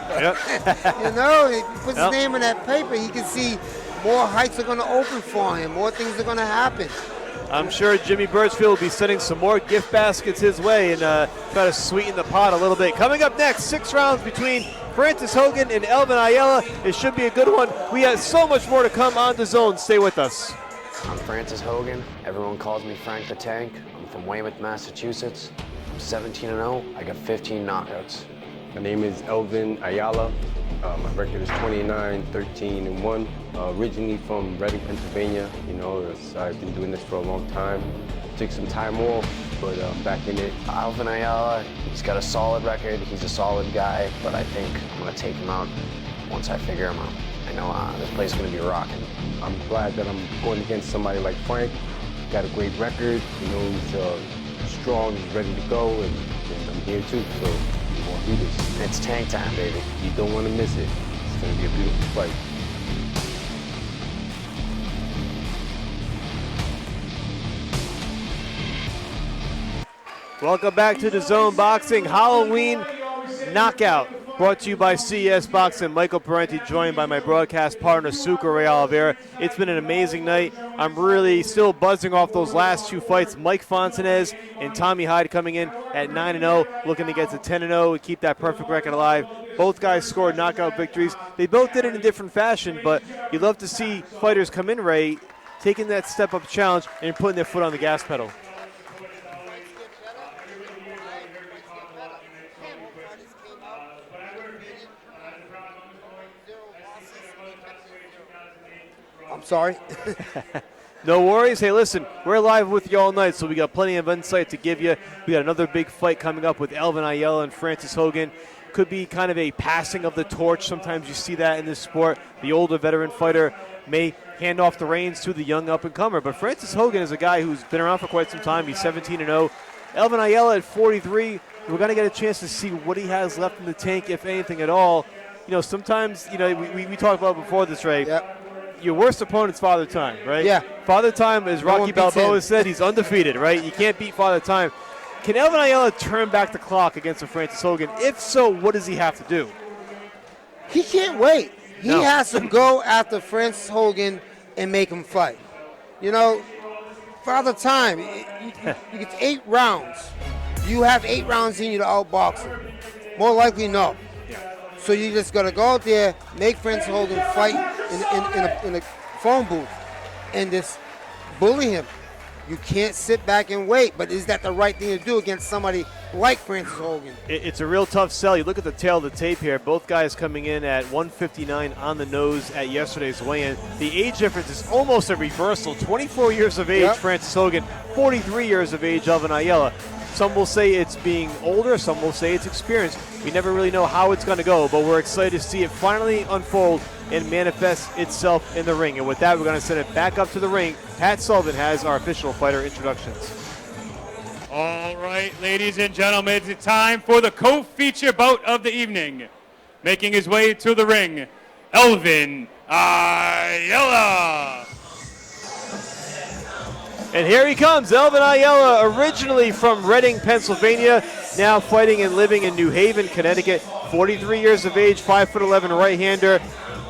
Yep. You know, if he puts his name in that paper, he can see more heights are going to open for him, more things are going to happen. I'm sure Jimmy Birchfield will be sending some more gift baskets his way and try to sweeten the pot a little bit. Coming up next, 6 rounds between Francis Hogan and Elvin Ayala. It should be a good one. We have so much more to come on DAZN. Stay with us. I'm Francis Hogan. Everyone calls me Frank the Tank. I'm from Weymouth, Massachusetts. I'm 17-0. I got 15 knockouts. My name is Elvin Ayala. My record is 29-13-1. Originally from Reading, Pennsylvania. You know, I've been doing this for a long time. Took some time off, but I'm back in it. Elvin Ayala, he's got a solid record. He's a solid guy, but I think I'm going to take him out once I figure him out. I know this place is going to be rocking. I'm glad that I'm going against somebody like Frank. Got a great record. You know, he's strong, he's ready to go, and I'm here too. So we want to do this. It's tank time, baby. You don't want to miss it. It's going to be a beautiful fight. Welcome back to DAZN Boxing Halloween Knockout, brought to you by CES Boxing. Michael Parenti, joined by my broadcast partner, Sucre Ray Oliveira. It's been an amazing night. I'm really still buzzing off those last 2 fights. Mike Fontanez and Tommy Hyde coming in at 9-0, looking to get to 10-0 and keep that perfect record alive. Both guys scored knockout victories. They both did it in a different fashion, but you love to see fighters come in, Ray, taking that step-up challenge and putting their foot on the gas pedal. I'm sorry. No worries. Hey, listen, we're live with you all night, so we got plenty of insight to give you. We got another big fight coming up with Elvin Ayala and Francis Hogan. Could be kind of a passing of the torch. Sometimes you see that in this sport. The older veteran fighter may hand off the reins to the young up-and-comer. But Francis Hogan is a guy who's been around for quite some time. He's 17-0. Elvin Ayala at 43. We're going to get a chance to see what he has left in the tank, if anything at all. You know, sometimes, you know, we talked about before this, Ray. Yep. Your worst opponent's Father Time, right? Yeah. Father Time, as Rocky Balboa said, he's undefeated, right? You can't beat Father Time. Can Elvin Ayala turn back the clock against a Francis Hogan? If so, what does he have to do? He can't wait. He has to go after Francis Hogan and make him fight. You know, Father Time, you get 8 rounds. You have 8 rounds in you to outbox him. More likely, no. So you just got to go out there, make Francis Hogan fight in a phone booth and just bully him. You can't sit back and wait, but is that the right thing to do against somebody like Francis Hogan? It's a real tough sell. You look at the tail of the tape here. Both guys coming in at 159 on the nose at yesterday's weigh-in. The age difference is almost a reversal. 24 years of age, Francis Hogan. 43 years of age, Elvin Ayala. Some will say it's being older. Some will say it's experience. We never really know how it's going to go, but we're excited to see it finally unfold and manifest itself in the ring. And with that, we're going to send it back up to the ring. Pat Sullivan has our official fighter introductions. All right, ladies and gentlemen, it's time for the co-feature bout of the evening. Making his way to the ring, Elvin Ayala. And here he comes, Elvin Ayala, originally from Reading, Pennsylvania, now fighting and living in New Haven, Connecticut. 43 years of age, 5'11" right-hander.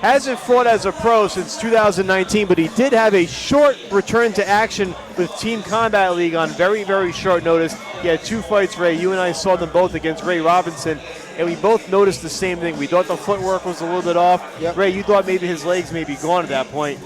Hasn't fought as a pro since 2019, but he did have a short return to action with Team Combat League on very, very short notice. He had 2 fights, Ray. You and I saw them both against Ray Robinson, and we both noticed the same thing. We thought the footwork was a little bit off. Yep. Ray, you thought maybe his legs may be gone at that point.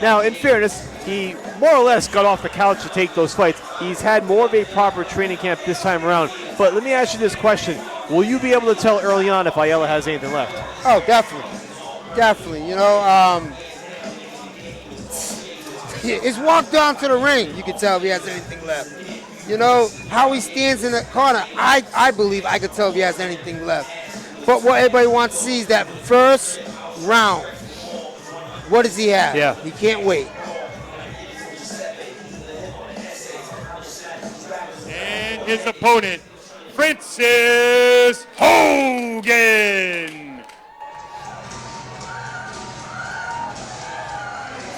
Now, in fairness, he more or less got off the couch to take those fights. He's had more of a proper training camp this time around. But let me ask you this question. Will you be able to tell early on if Ayala has anything left? Oh, definitely. Definitely. You know, it's walk down to the ring. You can tell if he has anything left. You know, how he stands in the corner, I believe I could tell if he has anything left. But what everybody wants to see is that first round. What does he have? Yeah. He can't wait. And his opponent, Francis Hogan.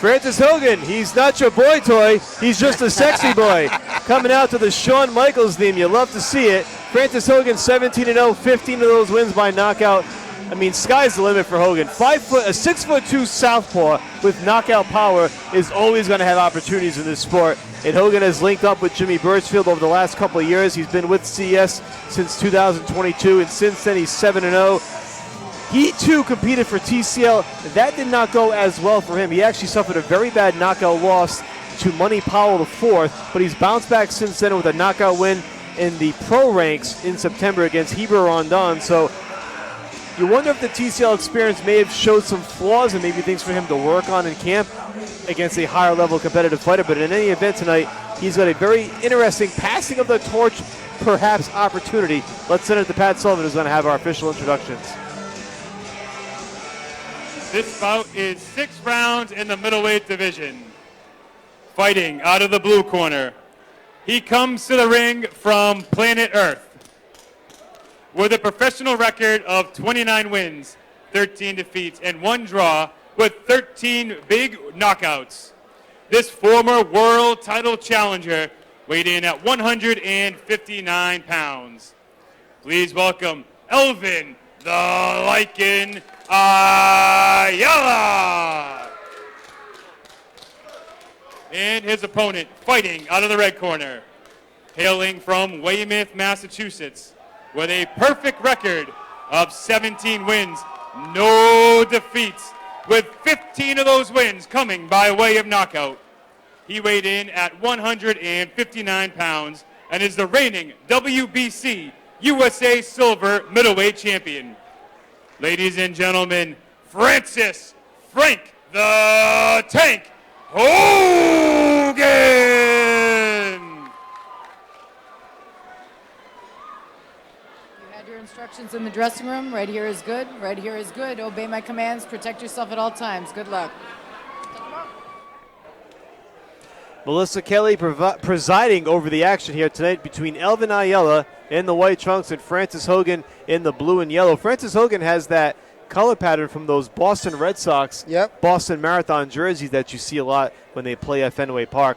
Francis Hogan, he's not your boy toy, he's just a sexy boy. Coming out to the Shawn Michaels theme, you love to see it. Francis Hogan, 17-0, 15 of those wins by knockout. I mean, sky's the limit for Hogan. A 6'2" southpaw with knockout power is always going to have opportunities in this sport. And Hogan has linked up with Jimmy Birchfield over the last couple of years. He's been with CES since 2022, and since then he's 7-0. He too competed for TCL. That did not go as well for him. He actually suffered a very bad knockout loss to Money Powell IV, but he's bounced back since then with a knockout win in the pro ranks in September against Heber Rondon. So you wonder if the TCL experience may have showed some flaws and maybe things for him to work on in camp against a higher level competitive fighter. But in any event tonight, he's got a very interesting passing of the torch, perhaps, opportunity. Let's send it to Pat Sullivan, who's going to have our official introductions. This bout is 6 rounds in the middleweight division. Fighting out of the blue corner, he comes to the ring from planet Earth with a professional record of 29 wins, 13 defeats, and 1 draw with 13 big knockouts. This former world title challenger weighed in at 159 pounds. Please welcome Elvin the Lycan Ayala. And his opponent, fighting out of the red corner, hailing from Weymouth, Massachusetts, with a perfect record of 17 wins, no defeats, with 15 of those wins coming by way of knockout. He weighed in at 159 pounds and is the reigning WBC USA Silver Middleweight Champion. Ladies and gentlemen, Francis Frank the Tank Hogan! You had your instructions in the dressing room. Right here is good. Right here is good. Obey my commands. Protect yourself at all times. Good luck. Melissa Kelly presiding over the action here tonight between Elvin Ayala in the white trunks and Francis Hogan in the blue and yellow. Francis Hogan has that color pattern from those Boston Red Sox Boston Marathon jerseys that you see a lot when they play at Fenway Park.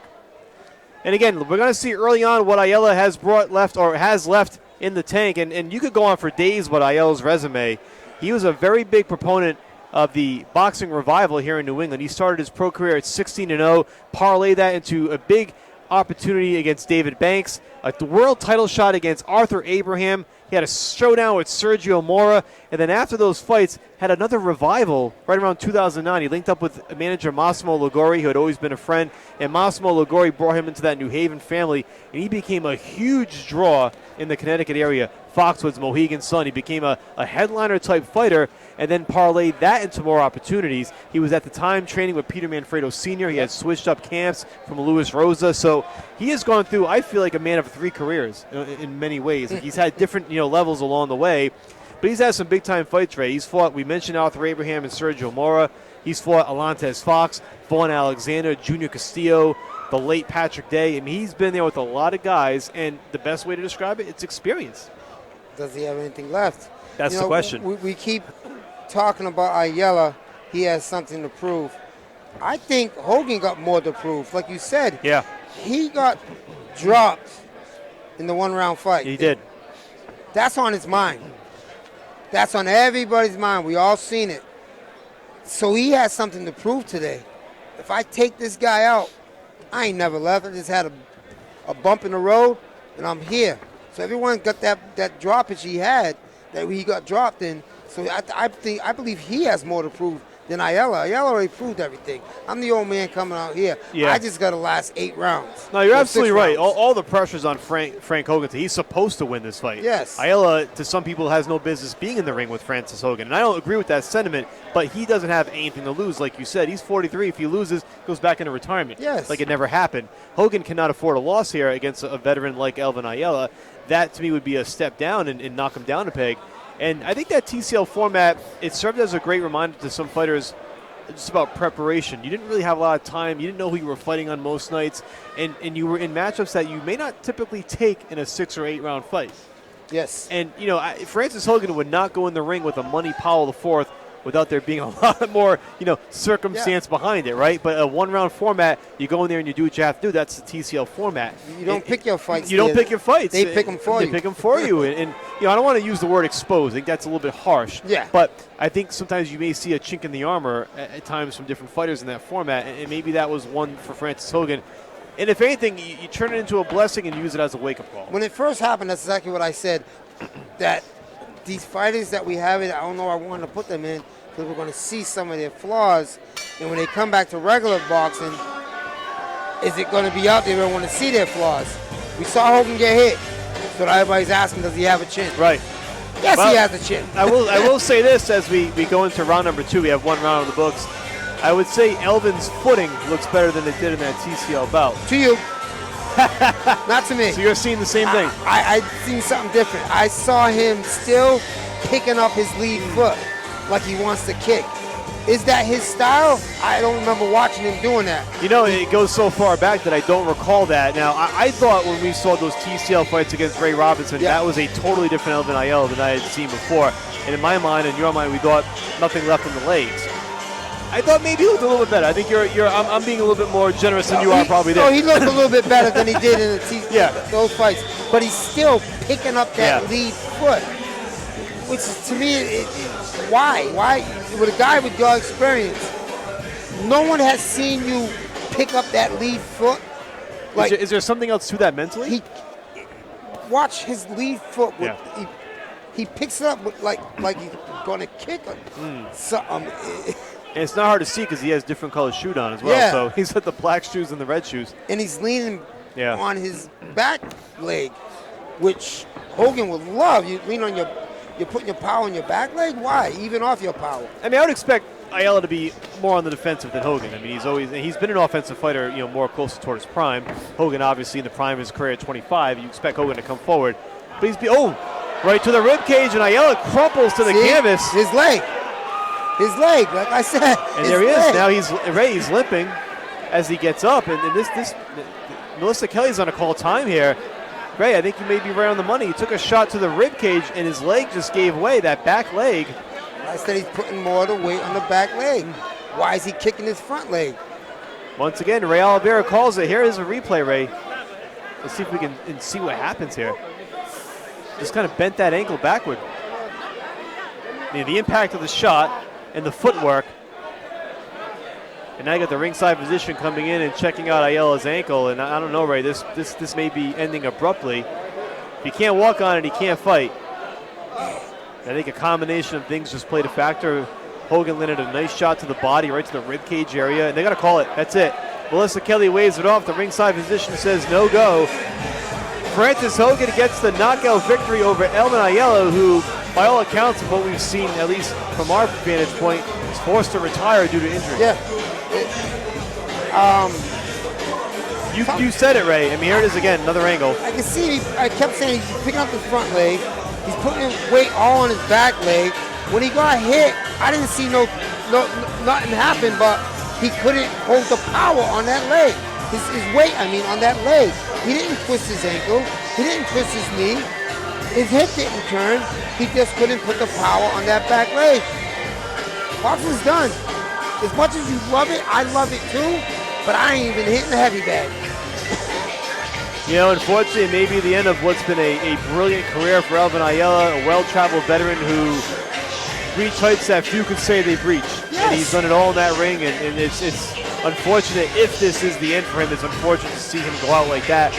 And again, we're going to see early on what Ayala has left in the tank, and you could go on for days about Ayala's resume. He was a very big proponent of the boxing revival here in New England. He started his pro career at 16-0, parlayed that into a big opportunity against David Banks, a world title shot against Arthur Abraham. He had a showdown with Sergio Mora, and then after those fights, had another revival right around 2009. He linked up with manager Massimo Ligori, who had always been a friend, and Massimo Ligori brought him into that New Haven family, and he became a huge draw in the Connecticut area. Foxwoods, Mohegan's son. He became a headliner-type fighter, and then parlayed that into more opportunities. He was at the time training with Peter Manfredo Sr. He had switched up camps from Luis Rosa. So he has gone through, I feel like, a man of 3 careers in many ways. Like, he's had different levels along the way, but he's had some big-time fights, Ray. He's fought, we mentioned Arthur Abraham and Sergio Mora. He's fought Alantez Fox, Vaughn Alexander, Junior Castillo, the late Patrick Day. I mean, he's been there with a lot of guys, and the best way to describe it, it's experience. Does he have anything left? That's the question. We keep talking about Ayala. He has something to prove. I think Hogan got more to prove. Like you said, he got dropped in the 1-round fight. He did. That's on his mind. That's on everybody's mind. We all seen it. So he has something to prove today. If I take this guy out, I ain't never left. I just had a bump in the road, and I'm here. So everyone got that droppage he had, that he got dropped in. So I believe he has more to prove than Ayala. Ayala already proved everything. I'm the old man coming out here. I just got to last 8 rounds. No, you're absolutely right. All the pressure's on Frank Hogan. He's supposed to win this fight. Yes. Ayala, to some people, has no business being in the ring with Francis Hogan. And I don't agree with that sentiment, but he doesn't have anything to lose. Like you said, he's 43. If he loses, goes back into retirement. Yes. Like it never happened. Hogan cannot afford a loss here against a veteran like Elvin Ayala. That, to me, would be a step down and knock him down a peg. And I think that TCL format, it served as a great reminder to some fighters just about preparation. You didn't really have a lot of time. You didn't know who you were fighting on most nights. And you were in matchups that you may not typically take in a 6 or 8 round fight. Yes. And, Francis Hogan would not go in the ring with a Money Powell IV without there being a lot more, circumstance behind it, right? But a one-round format, you go in there and you do what you have to do. That's the TCL format. You don't pick your fights. You don't pick your fights. They pick them for you. They pick them for you. And I don't want to use the word expose. I think that's a little bit harsh. Yeah. But I think sometimes you may see a chink in the armor at times from different fighters in that format, and maybe that was one for Francis Hogan. And if anything, you turn it into a blessing and use it as a wake-up call. When it first happened, that's exactly what I said, that these fighters that we have, I don't know I wanted to put them in because we're going to see some of their flaws. And when they come back to regular boxing, is it going to be out there? We don't want to see their flaws. We saw Hogan get hit, so everybody's asking, does he have a chin? Right. Yes, he has a chin. I will say this as we go into round number 2. We have one round of the books. I would say Elvin's footing looks better than it did in that TCL bout. To you. Not to me. So you're seeing the same thing. I've seen something different. I saw him still picking up his lead foot like he wants to kick. Is that his style? I don't remember watching him doing that. It goes so far back that I don't recall that. Now, I thought when we saw those TCL fights against Ray Robinson, that was a totally different Elvin Ayala than I had seen before. And in my mind, in your mind, we thought nothing left in the legs. I thought maybe he looked a little bit better. I think I'm being a little bit more generous than you are probably there. No, he looked a little bit better than he did in those fights. But he's still picking up that lead foot, which is, to me, why? Why? With a guy with your experience, no one has seen you pick up that lead foot. Like, is there something else to that mentally? Watch his lead foot. He picks it up with like he's going to kick something. And it's not hard to see because he has different colored shoes on as well. Yeah. So he's got the black shoes and the red shoes. And he's leaning on his back leg, which Hogan would love. You lean on you're putting your power on your back leg? Why? Even off your power. I mean, I would expect Ayala to be more on the defensive than Hogan. I mean, he's been an offensive fighter, more closer toward his prime. Hogan, obviously, in the prime of his career at 25. You expect Hogan to come forward. But right to the rib cage, and Ayala crumples to the canvas. His leg. His leg, like I said. And there he is. Now he's limping as he gets up. And this Melissa Kelly's on a call time here. Ray, I think you may be right on the money. He took a shot to the rib cage, and his leg just gave way, that back leg. I said he's putting more of the weight on the back leg. Why is he kicking his front leg? Once again, Ray Oliveira calls it. Here is a replay, Ray. Let's see if we can see what happens here. Just kind of bent that ankle backward. The impact of the shot and the footwork. And now you got the ringside physician coming in and checking out Ayala's ankle. And I don't know, Ray, this may be ending abruptly. If he can't walk on it, he can't fight. I think a combination of things just played a factor. Hogan landed a nice shot to the body, right to the ribcage area, and they got to call it. That's it. Melissa Kelly waves it off. The ringside physician says no go. Francis Hogan gets the knockout victory over Elvin Ayala, who, by all accounts of what we've seen, at least from our vantage point, is forced to retire due to injury. Yeah. You said it, Ray. I mean, here it is again, another angle. I can see, I kept saying he's picking up his front leg. He's putting weight all on his back leg. When he got hit, I didn't see nothing happen, but he couldn't hold the power on that leg. His weight, on that leg. He didn't twist his ankle. He didn't twist his knee. His hip didn't turn. He just couldn't put the power on that back leg. Boxing's done. As much as you love it, I love it too, but I ain't even hitting the heavy bag. Unfortunately, it may be the end of what's been a brilliant career for Elvin Ayala, a well-traveled veteran who reached heights that few could say they've reached. Yes. And he's done it all in that ring, and it's unfortunate if this is the end for him. It's unfortunate to see him go out like that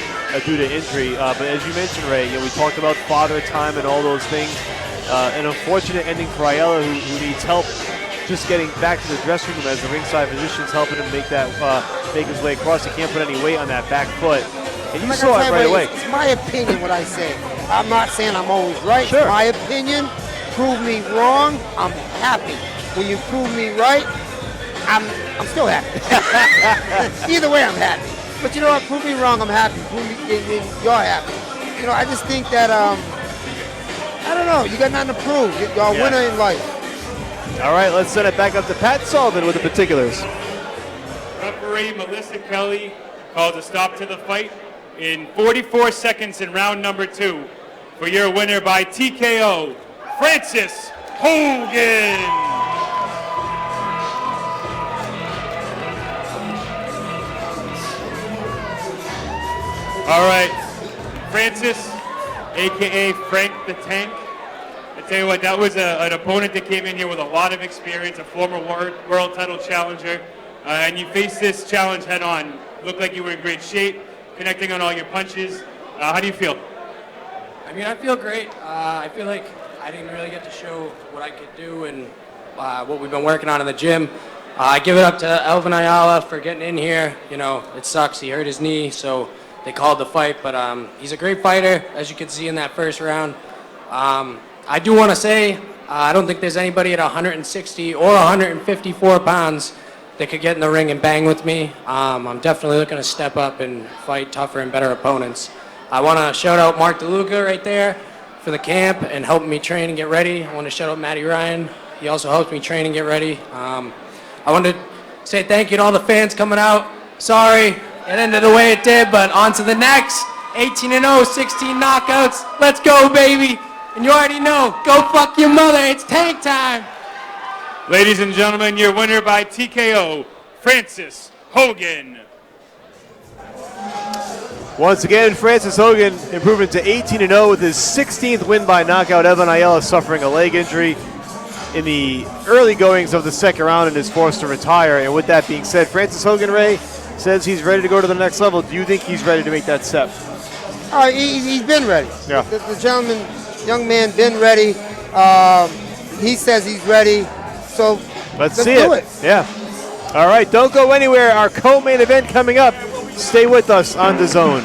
due to injury. But as you mentioned, Ray, we talked about father time and all those things. An unfortunate ending for Ayala, who needs help just getting back to the dressing room as the ringside physician's helping him make his way across. He can't put any weight on that back foot. And you saw it right away. It's my opinion what I say. I'm not saying I'm always right. Sure. It's my opinion. Prove me wrong, I'm happy. When you prove me right, I'm still happy. Either way, I'm happy. But you know what? Prove me wrong, I'm happy. Prove me you're happy. I just think that I don't know. You got nothing to prove. You're a winner in life. All right, let's send it back up to Pat Sullivan with the particulars. Referee Melissa Kelly calls a stop to the fight in 44 seconds in round number 2 for your winner by TKO, Francis Hogan. All right, Francis, a.k.a. Frank the Tank. I tell you what, that was an opponent that came in here with a lot of experience, a former world title challenger, and you faced this challenge head on. Looked like you were in great shape, connecting on all your punches. How do you feel? I mean, I feel great. I feel like I didn't really get to show what I could do and what we've been working on in the gym. I give it up to Elvin Ayala for getting in here. You know, it sucks. He hurt his knee, so they called the fight. But he's a great fighter, as you can see in that first round. I do want to say, I don't think there's anybody at 160 or 154 pounds that could get in the ring and bang with me. I'm definitely looking to step up and fight tougher and better opponents. I want to shout out Mark DeLuca right there for the camp and helping me train and get ready. I want to shout out Matty Ryan. He also helps me train and get ready. I want to say thank you to all the fans coming out. Sorry it ended the way it did, but on to the next. 18-0, 16 knockouts. Let's go, baby. And you already know, go fuck your mother. It's tank time. Ladies and gentlemen, your winner by TKO, Francis Hogan. Once again, Francis Hogan improving to 18-0 with his 16th win by knockout. Elvin Ayala suffering a leg injury in the early goings of the second round and is forced to retire. And with that being said, Francis Hogan, Ray, says he's ready to go to the next level. Do you think he's ready to make that step? He's been ready. Yeah. The gentleman, young man, been ready. He says he's ready. So let's do see it. Yeah. All right, don't go anywhere. Our co-main event coming up. Stay with us on DAZN.